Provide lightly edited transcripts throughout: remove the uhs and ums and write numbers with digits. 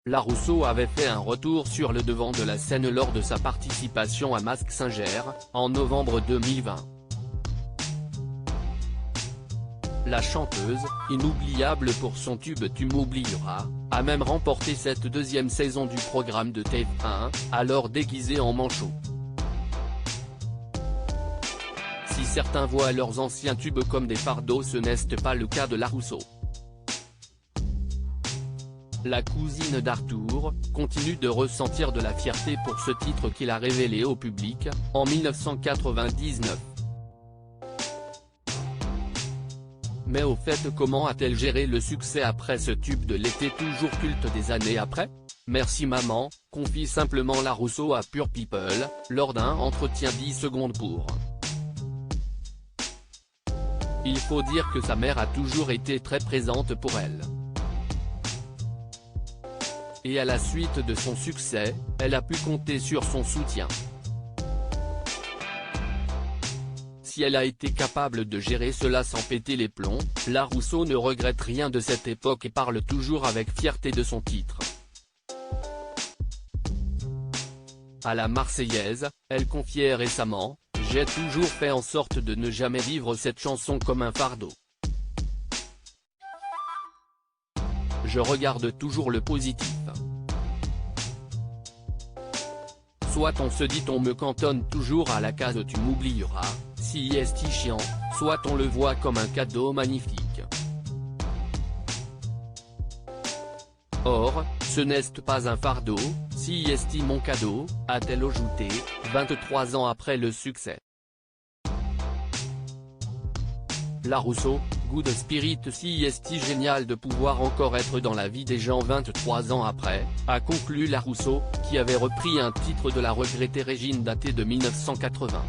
La Rousseau avait fait un retour sur le devant de la scène lors de sa participation à Mask Singer, en novembre 2020. La chanteuse, inoubliable pour son tube Tu m'oublieras, a même remporté cette deuxième saison du programme de TF1, alors déguisée en manchot. Si certains voient leurs anciens tubes comme des fardeaux, ce n'est pas le cas de la Rousseau. La cousine d'Arthur continue de ressentir de la fierté pour ce titre qu'il a révélé au public, en 1999. Mais au fait, comment a-t-elle géré le succès après ce tube de l'été toujours culte des années après? Merci maman, confie simplement la Rousseau à Pure People, lors d'un entretien 10 secondes pour. Il faut dire que sa mère a toujours été très présente pour elle. Et à la suite de son succès, elle a pu compter sur son soutien. Si elle a été capable de gérer cela sans péter les plombs, la Rousseau ne regrette rien de cette époque et parle toujours avec fierté de son titre. À la Marseillaise, elle confiait récemment: « J'ai toujours fait en sorte de ne jamais vivre cette chanson comme un fardeau. Je regarde toujours le positif. Soit on se dit on me cantonne toujours à la case tu m'oublieras, si est chiant, soit on le voit comme un cadeau magnifique. Or, ce n'est pas un fardeau, si est mon cadeau, a-t-elle ajouté, 23 ans après le succès. La Rousseau, good spirit, si est génial de pouvoir encore être dans la vie des gens 23 ans après, a conclu la Rousseau, qui avait repris un titre de la regrettée Régine daté de 1980.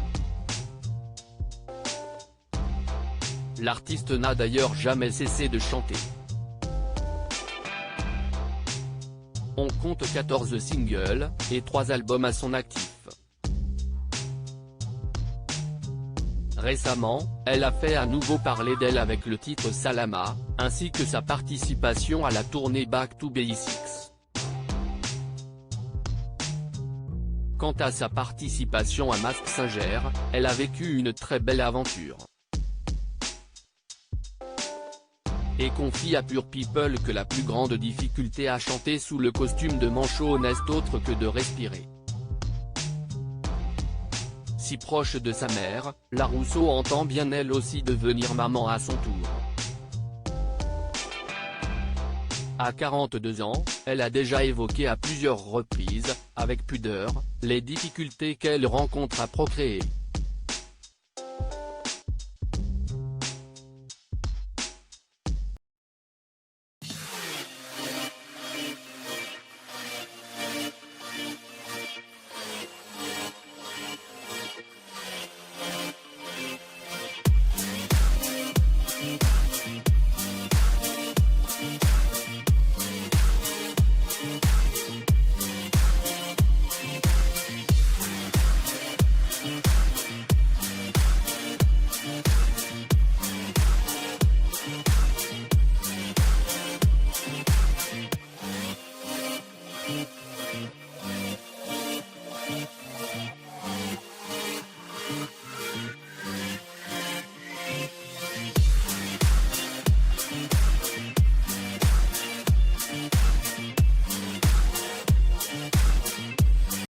L'artiste n'a d'ailleurs jamais cessé de chanter. On compte 14 singles, et 3 albums à son actif. Récemment, elle a fait à nouveau parler d'elle avec le titre Salama, ainsi que sa participation à la tournée Back to Basics. Quant à sa participation à Mask Singer, elle a vécu une très belle aventure. Et confie à Pure People que la plus grande difficulté à chanter sous le costume de manchot n'est autre que de respirer. Si proche de sa mère, la Rousseau entend bien elle aussi devenir maman à son tour. À 42 ans, elle a déjà évoqué à plusieurs reprises, avec pudeur, les difficultés qu'elle rencontre à procréer.